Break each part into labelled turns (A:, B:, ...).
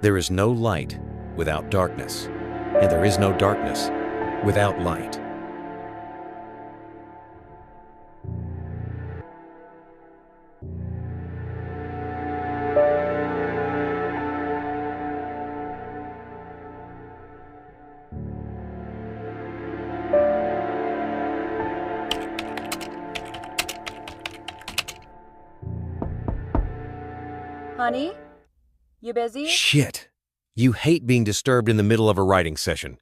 A: There is no light without darkness, and there is no darkness without light.
B: Honey? You busy?
A: Shit! You hate being disturbed in the middle of a writing session.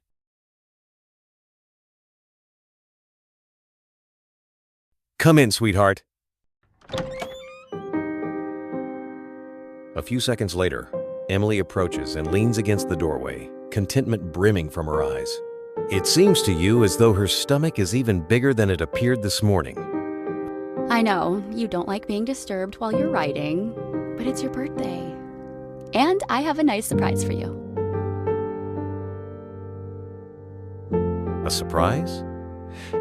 A: Come in, sweetheart. A few seconds later, Emily approaches and leans against the doorway, contentment brimming from her eyes. It seems to you as though her stomach is even bigger than it appeared this morning.
C: I know, you don't like being disturbed while you're writing, but it's your birthday. And I have a nice surprise for you.
A: A surprise?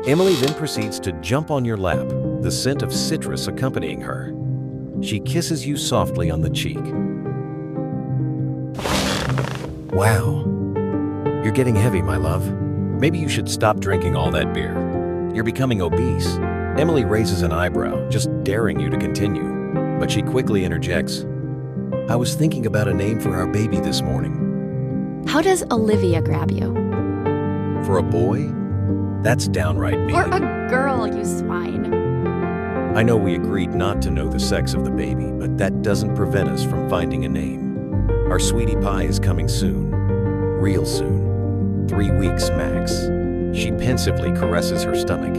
A: Emily then proceeds to jump on your lap, the scent of citrus accompanying her. She kisses you softly on the cheek. Wow. You're getting heavy, my love. Maybe you should stop drinking all that beer. You're becoming obese. Emily raises an eyebrow, just daring you to continue. But she quickly interjects. I was thinking about a name for our baby this morning.
C: How does Olivia grab you?
A: For a boy? That's downright mean.
C: Or a girl, you swine.
A: I know we agreed not to know the sex of the baby, but that doesn't prevent us from finding a name. Our sweetie pie is coming soon. Real soon. 3 weeks max. She pensively caresses her stomach.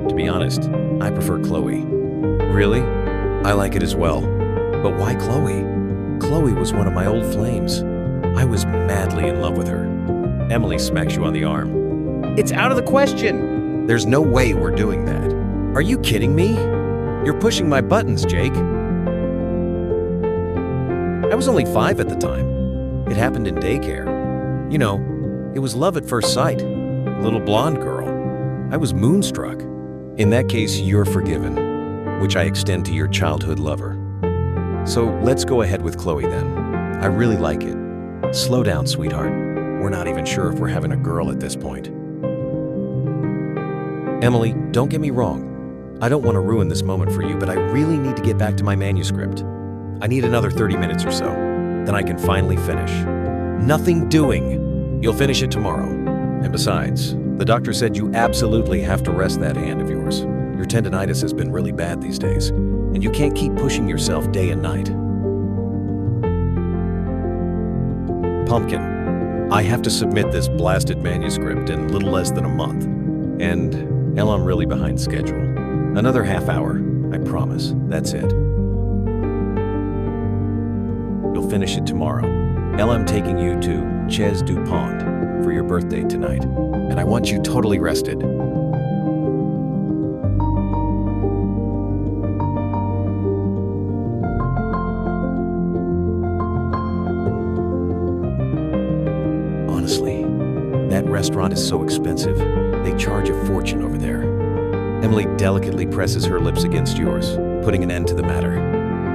A: To be honest, I prefer Chloe. Really? I like it as well. But why Chloe? Chloe was one of my old flames. I was madly in love with her. Emily smacks you on the arm. It's out of the question! There's no way we're doing that. Are you kidding me? You're pushing my buttons, Jake. I was only 5 at the time. It happened in daycare. You know, it was love at first sight. Little blonde girl. I was moonstruck. In that case, you're forgiven, which I extend to your childhood lover. So let's go ahead with Chloe then. I really like it. Slow down, sweetheart. We're not even sure if we're having a girl at this point. Emily, don't get me wrong. I don't want to ruin this moment for you, but I really need to get back to my manuscript. I need another 30 minutes or so. Then I can finally finish. Nothing doing. You'll finish it tomorrow. And besides, the doctor said you absolutely have to rest that hand of yours. Your tendinitis has been really bad these days, and you can't keep pushing yourself day and night. Pumpkin, I have to submit this blasted manuscript in little less than a month. And, hell, I'm really behind schedule. Another half hour, I promise. That's it. You'll finish it tomorrow. Ella, I'm taking you to Ches du Pont for your birthday tonight, and I want you totally rested. Honestly, that restaurant is so expensive. They charge a fortune over there. Emily delicately presses her lips against yours, putting an end to the matter.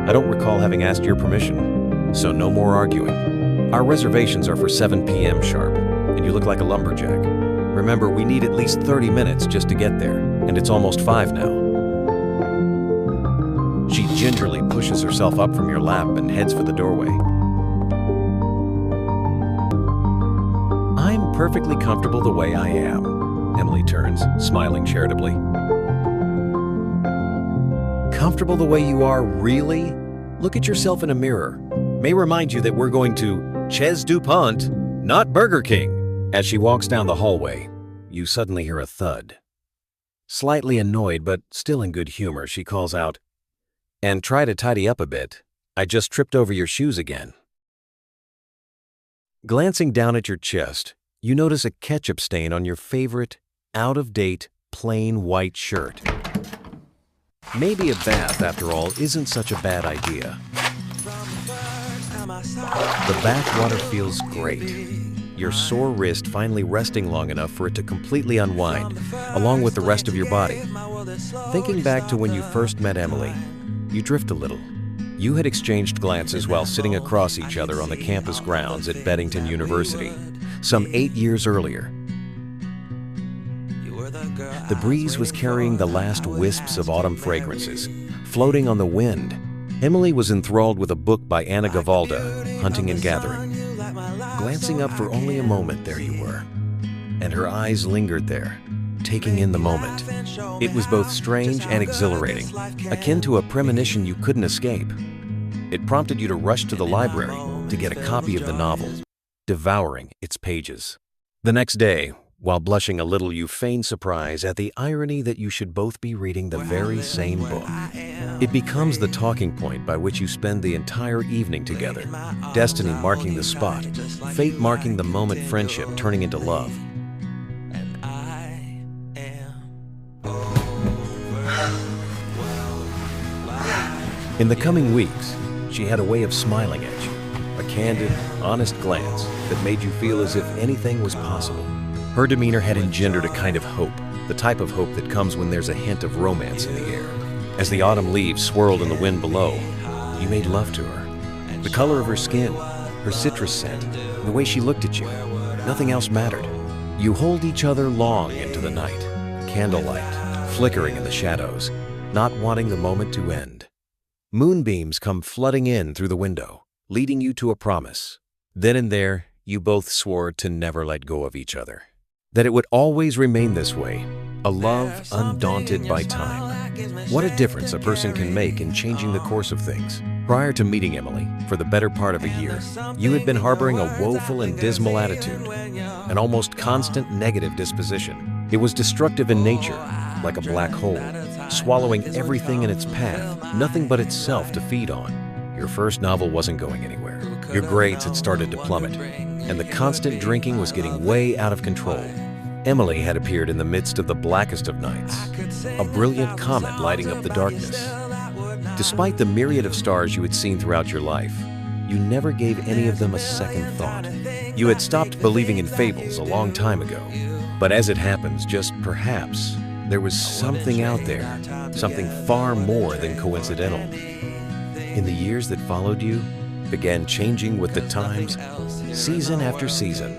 A: I don't recall having asked your permission, so no more arguing. Our reservations are for 7 p.m. sharp, and you look like a lumberjack. Remember, we need at least 30 minutes just to get there, and it's almost 5 now. She gingerly pushes herself up from your lap and heads for the doorway. I'm perfectly comfortable the way I am, Emily turns, smiling charitably. Comfortable the way you are, really? Look at yourself in a mirror. May remind you that we're going to Ches du Pont, not Burger King. As she walks down the hallway, you suddenly hear a thud. Slightly annoyed, but still in good humor, she calls out, "And try to tidy up a bit. I just tripped over your shoes again." Glancing down at your chest, you notice a ketchup stain on your favorite, out-of-date, plain white shirt. Maybe a bath, after all, isn't such a bad idea. The bath water feels great. Your sore wrist finally resting long enough for it to completely unwind, along with the rest of your body. Thinking back to when you first met Emily, you drift a little. You had exchanged glances while sitting across each other on the campus grounds at Bennington University, some 8 years earlier. The breeze was carrying the last wisps of autumn fragrances, floating on the wind. Emily was enthralled with a book by Anna Gavalda, Hunting and Gathering. Glancing up for only a moment, there you were, and her eyes lingered there, taking in the moment. It was both strange and exhilarating, akin to a premonition you couldn't escape. It prompted you to rush to the library to get a copy of the novel, devouring its pages. The next day, while blushing a little, you feigned surprise at the irony that you should both be reading the very same book. It becomes the talking point by which you spend the entire evening together, destiny marking the spot, fate marking the moment, friendship turning into love. In the coming weeks, she had a way of smiling at you, a candid, honest glance that made you feel as if anything was possible. Her demeanor had engendered a kind of hope, the type of hope that comes when there's a hint of romance in the air. As the autumn leaves swirled in the wind below, you made love to her. The color of her skin, her citrus scent, the way she looked at you, nothing else mattered. You hold each other long into the night, candlelight, flickering in the shadows, not wanting the moment to end. Moonbeams come flooding in through the window, leading you to a promise. Then and there, you both swore to never let go of each other. That it would always remain this way, a love undaunted by time. What a difference a person can make in changing the course of things. Prior to meeting Emily, for the better part of a year, you had been harboring a woeful and dismal attitude, an almost constant negative disposition. It was destructive in nature, like a black hole, swallowing everything in its path, nothing but itself to feed on. Your first novel wasn't going anywhere. Your grades had started to plummet, and the constant drinking was getting way out of control. Emily had appeared in the midst of the blackest of nights, a brilliant comet lighting up the darkness. Despite the myriad of stars you had seen throughout your life, you never gave any of them a second thought. You had stopped believing in fables a long time ago. But as it happens, just perhaps, there was something out there, something far more than coincidental. In the years that followed, you began changing with the times, season after season.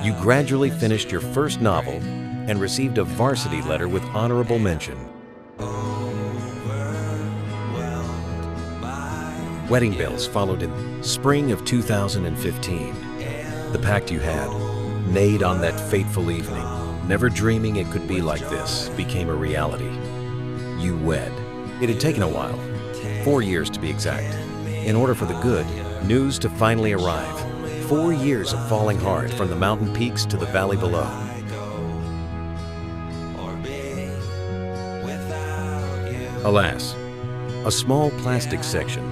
A: You gradually finished your first novel and received a varsity letter with honorable mention. Wedding bells followed in spring of 2015. The pact you had, made on that fateful evening, never dreaming it could be like this, became a reality. You wed. It had taken a while, 4 years to be exact, in order for the good news to finally arrive. 4 years of falling hard from the mountain peaks to the valley below. Alas, a small plastic section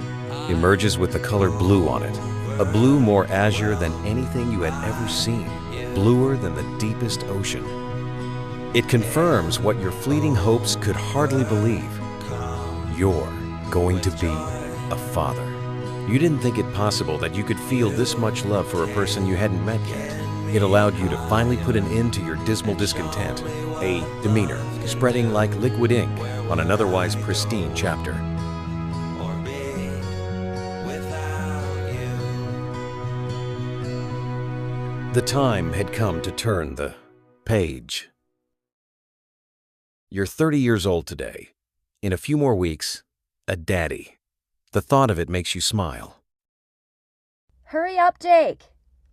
A: emerges with the color blue on it, a blue more azure than anything you had ever seen, bluer than the deepest ocean. It confirms what your fleeting hopes could hardly believe. You're going to be a father. You didn't think it possible that you could feel this much love for a person you hadn't met yet. It allowed you to finally put an end to your dismal discontent, a demeanor spreading like liquid ink on an otherwise pristine chapter. The time had come to turn the page. You're 30 years old today. In a few more weeks, a daddy. The thought of it makes you smile.
B: Hurry up, Jake.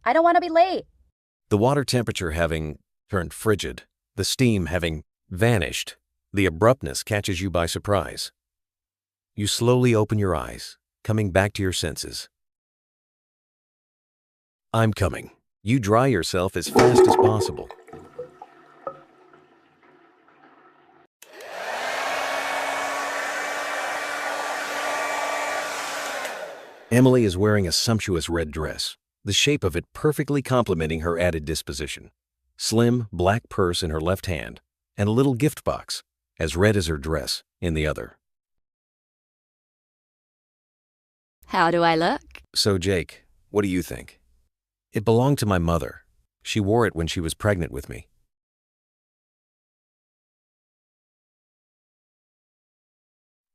B: I don't want to be late.
A: The water temperature having turned frigid, the steam having vanished, the abruptness catches you by surprise. You slowly open your eyes, coming back to your senses. I'm coming. You dry yourself as fast as possible. Emily is wearing a sumptuous red dress, the shape of it perfectly complementing her added disposition. Slim, black purse in her left hand, and a little gift box, as red as her dress, in the other.
C: How do I look?
A: So, Jake, what do you think? It belonged to my mother. She wore it when she was pregnant with me.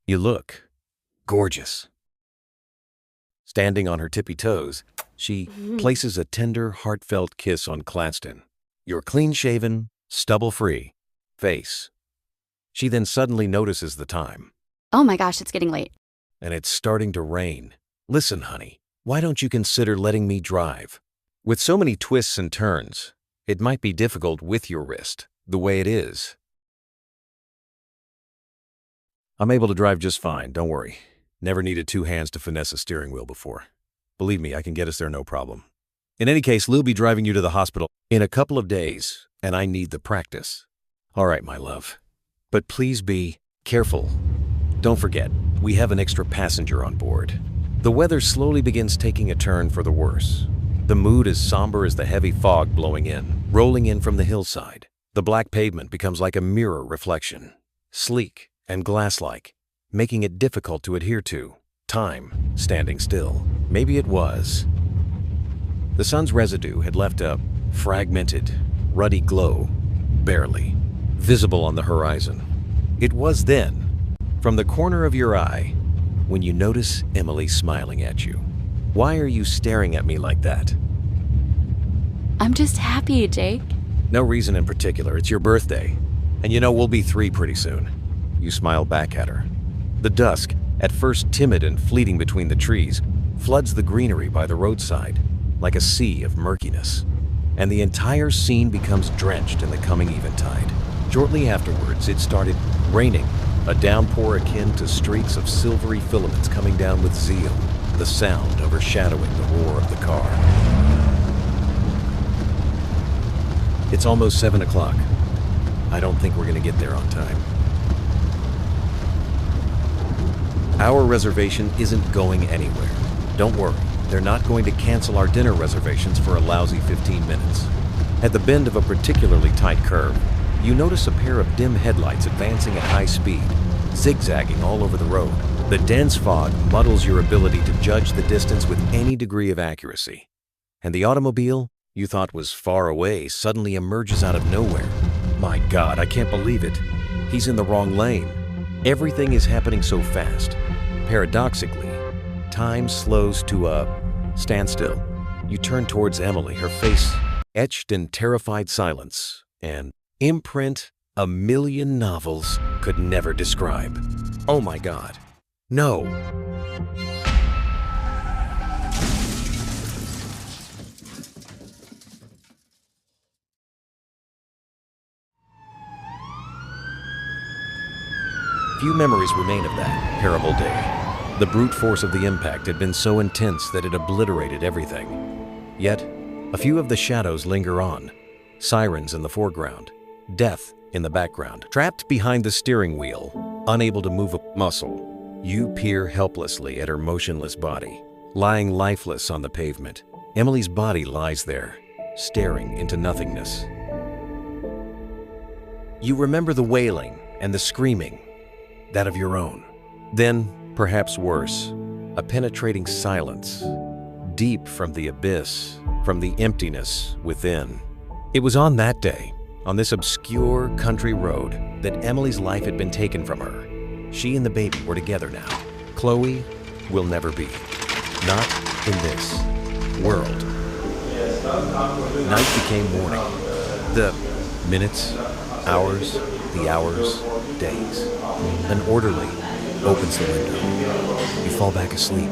A: You look gorgeous. Standing on her tippy toes, she places a tender, heartfelt kiss on Claston, your clean-shaven, stubble-free face. She then suddenly notices the time.
C: Oh my gosh, it's getting late.
A: And it's starting to rain. Listen, honey, why don't you consider letting me drive? With so many twists and turns, it might be difficult with your wrist, the way it is. I'm able to drive just fine, don't worry. Never needed two hands to finesse a steering wheel before. Believe me, I can get us there no problem. In any case, Lou'll be driving you to the hospital in a couple of days, and I need the practice. All right, my love. But please be careful. Don't forget, we have an extra passenger on board. The weather slowly begins taking a turn for the worse. The mood is somber as the heavy fog blowing in, rolling in from the hillside. The black pavement becomes like a mirror reflection, sleek and glass-like, making it difficult to adhere to. Time standing still. Maybe it was. The sun's residue had left a fragmented, ruddy glow, barely visible on the horizon. It was then, from the corner of your eye, when you notice Emily smiling at you. Why are you staring at me like that?
C: I'm just happy, Jake.
A: No reason in particular. It's your birthday. And you know we'll be 3 pretty soon. You smile back at her. The dusk, at first timid and fleeting between the trees, floods the greenery by the roadside like a sea of murkiness. And the entire scene becomes drenched in the coming eventide. Shortly afterwards, it started raining, a downpour akin to streaks of silvery filaments coming down with zeal, the sound overshadowing the roar of the car. It's almost 7 o'clock. I don't think we're gonna get there on time. Our reservation isn't going anywhere. Don't worry, they're not going to cancel our dinner reservations for a lousy 15 minutes. At the bend of a particularly tight curve, you notice a pair of dim headlights advancing at high speed, zigzagging all over the road. The dense fog muddles your ability to judge the distance with any degree of accuracy. And the automobile you thought was far away suddenly emerges out of nowhere. My God, I can't believe it. He's in the wrong lane. Everything is happening so fast. Paradoxically, time slows to a standstill. You turn towards Emily, her face etched in terrified silence, an imprint a million novels could never describe. Oh my God, no. Few memories remain of that terrible day. The brute force of the impact had been so intense that it obliterated everything. Yet, a few of the shadows linger on. Sirens in the foreground, death in the background. Trapped behind the steering wheel, unable to move a muscle, you peer helplessly at her motionless body. Lying lifeless on the pavement, Emily's body lies there, staring into nothingness. You remember the wailing and the screaming, that of your own. Then, perhaps worse, a penetrating silence, deep from the abyss, from the emptiness within. It was on that day, on this obscure country road, that Emily's life had been taken from her. She and the baby were together now. Chloe will never be. Not in this world. Night became morning. The minutes, hours, the hours, days. An orderly opens the window. You fall back asleep.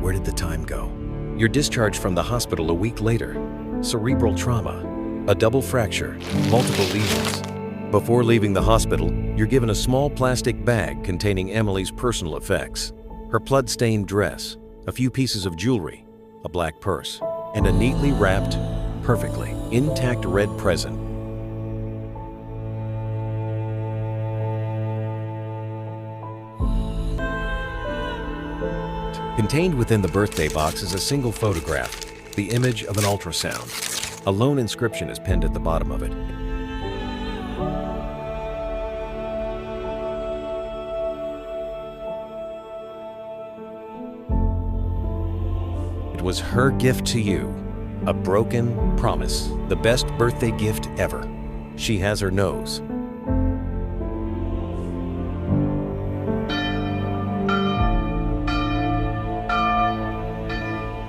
A: Where did the time go? You're discharged from the hospital a week later. Cerebral trauma, a double fracture, multiple lesions. Before leaving the hospital, you're given a small plastic bag containing Emily's personal effects. Her blood-stained dress, a few pieces of jewelry, a black purse, and a neatly wrapped, perfectly intact red present. Contained within the birthday box is a single photograph, the image of an ultrasound. A lone inscription is pinned at the bottom of it. It was her gift to you, a broken promise, the best birthday gift ever. She has her nose.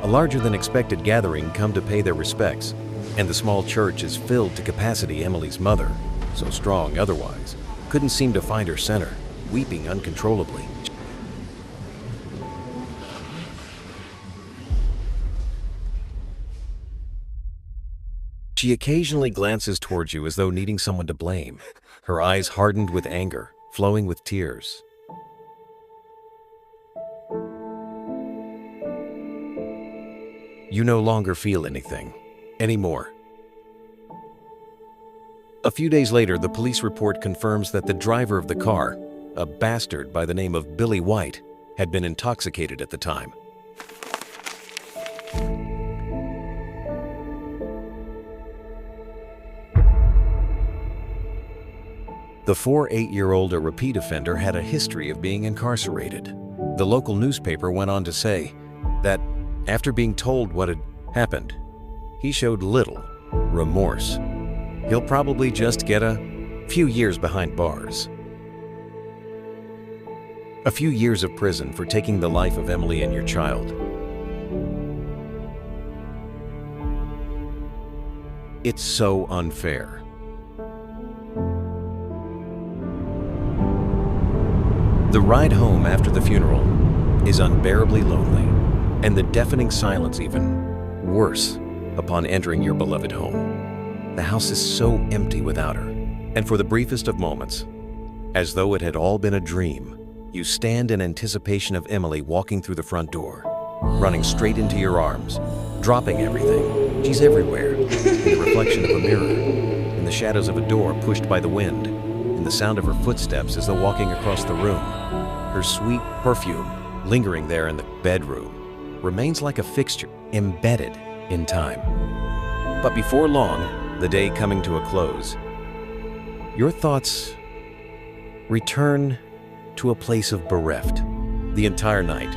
A: A larger-than-expected gathering come to pay their respects, and the small church is filled to capacity. Emily's mother, so strong otherwise, couldn't seem to find her center, weeping uncontrollably. She occasionally glances towards you as though needing someone to blame, her eyes hardened with anger, flowing with tears. You no longer feel anything, anymore. A few days later, the police report confirms that the driver of the car, a bastard by the name of Billy White, had been intoxicated at the time. The 8-year-old, a repeat offender, had a history of being incarcerated. The local newspaper went on to say that after being told what had happened, he showed little remorse. He'll probably just get a few years behind bars. A few years of prison for taking the life of Emily and your child. It's so unfair. The ride home after the funeral is unbearably lonely, and the deafening silence even worse upon entering your beloved home. The house is so empty without her, and for the briefest of moments, as though it had all been a dream, you stand in anticipation of Emily walking through the front door, running straight into your arms, dropping everything. She's everywhere, in the reflection of a mirror, in the shadows of a door pushed by the wind, in the sound of her footsteps as though walking across the room. Her sweet perfume, lingering there in the bedroom, remains like a fixture embedded in time. But before long, the day coming to a close, your thoughts return to a place of bereft. The entire night,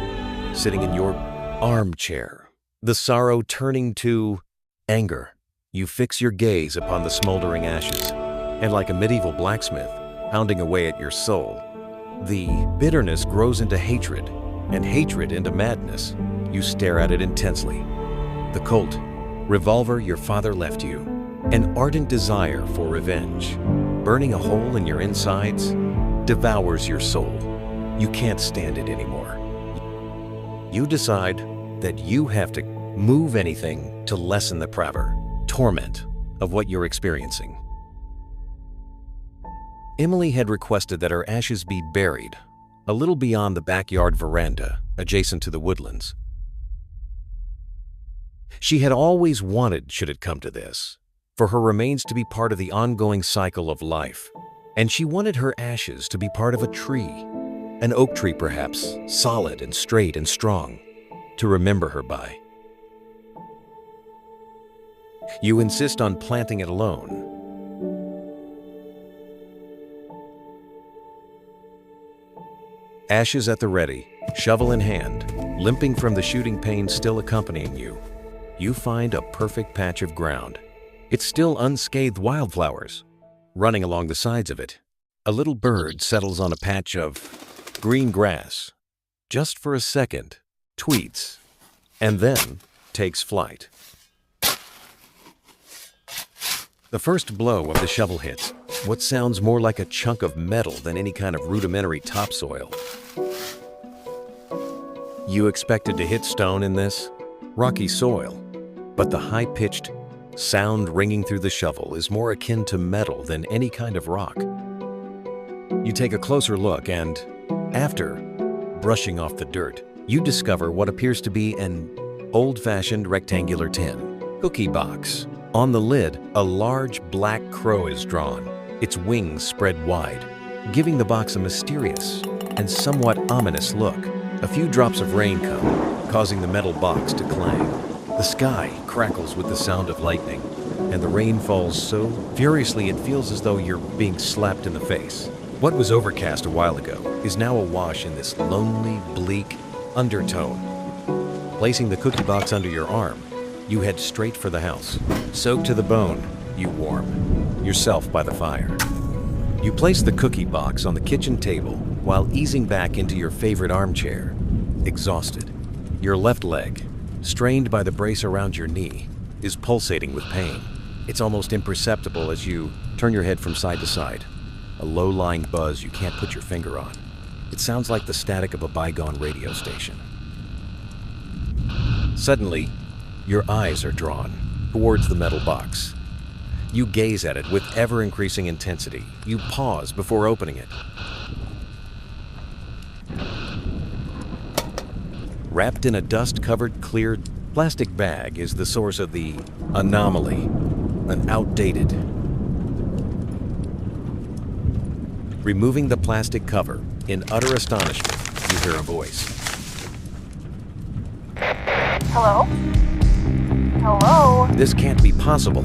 A: sitting in your armchair, the sorrow turning to anger, you fix your gaze upon the smoldering ashes, and like a medieval blacksmith pounding away at your soul, the bitterness grows into hatred, and hatred into madness. You stare at it intensely. The Colt, revolver your father left you, an ardent desire for revenge, burning a hole in your insides, devours your soul. You can't stand it anymore. You decide that you have to move anything to lessen the torment of what you're experiencing. Emily had requested that her ashes be buried a little beyond the backyard veranda, adjacent to the woodlands. She had always wanted, should it come to this, for her remains to be part of the ongoing cycle of life, and she wanted her ashes to be part of a tree, an oak tree perhaps, solid and straight and strong, to remember her by. You insist on planting it alone. Ashes at the ready, shovel in hand, limping from the shooting pane still accompanying you, you find a perfect patch of ground. It's still unscathed wildflowers. Running along the sides of it, a little bird settles on a patch of green grass, just for a second, tweets, and then takes flight. The first blow of the shovel hits what sounds more like a chunk of metal than any kind of rudimentary topsoil. You expected to hit stone in this rocky soil, but the high-pitched sound ringing through the shovel is more akin to metal than any kind of rock. You take a closer look and, after brushing off the dirt, you discover what appears to be an old-fashioned rectangular tin cookie box. On the lid, a large black crow is drawn, its wings spread wide, giving the box a mysterious and somewhat ominous look. A few drops of rain come, causing the metal box to clang. The sky crackles with the sound of lightning, and the rain falls so furiously it feels as though you're being slapped in the face. What was overcast a while ago is now awash in this lonely, bleak undertone. Placing the cookie box under your arm, you head straight for the house. Soaked to the bone, you warm yourself by the fire. You place the cookie box on the kitchen table while easing back into your favorite armchair, exhausted. Your left leg strained by the brace around your knee, is pulsating with pain. It's almost imperceptible as you turn your head from side to side, a low-lying buzz you can't put your finger on. It sounds like the static of a bygone radio station. Suddenly, your eyes are drawn towards the metal box. You gaze at it with ever-increasing intensity. You pause before opening it. Wrapped in a dust-covered, clear plastic bag is the source of the anomaly, an outdated. Removing the plastic cover, in utter astonishment, you hear a voice.
B: Hello? Hello?
A: This can't be possible.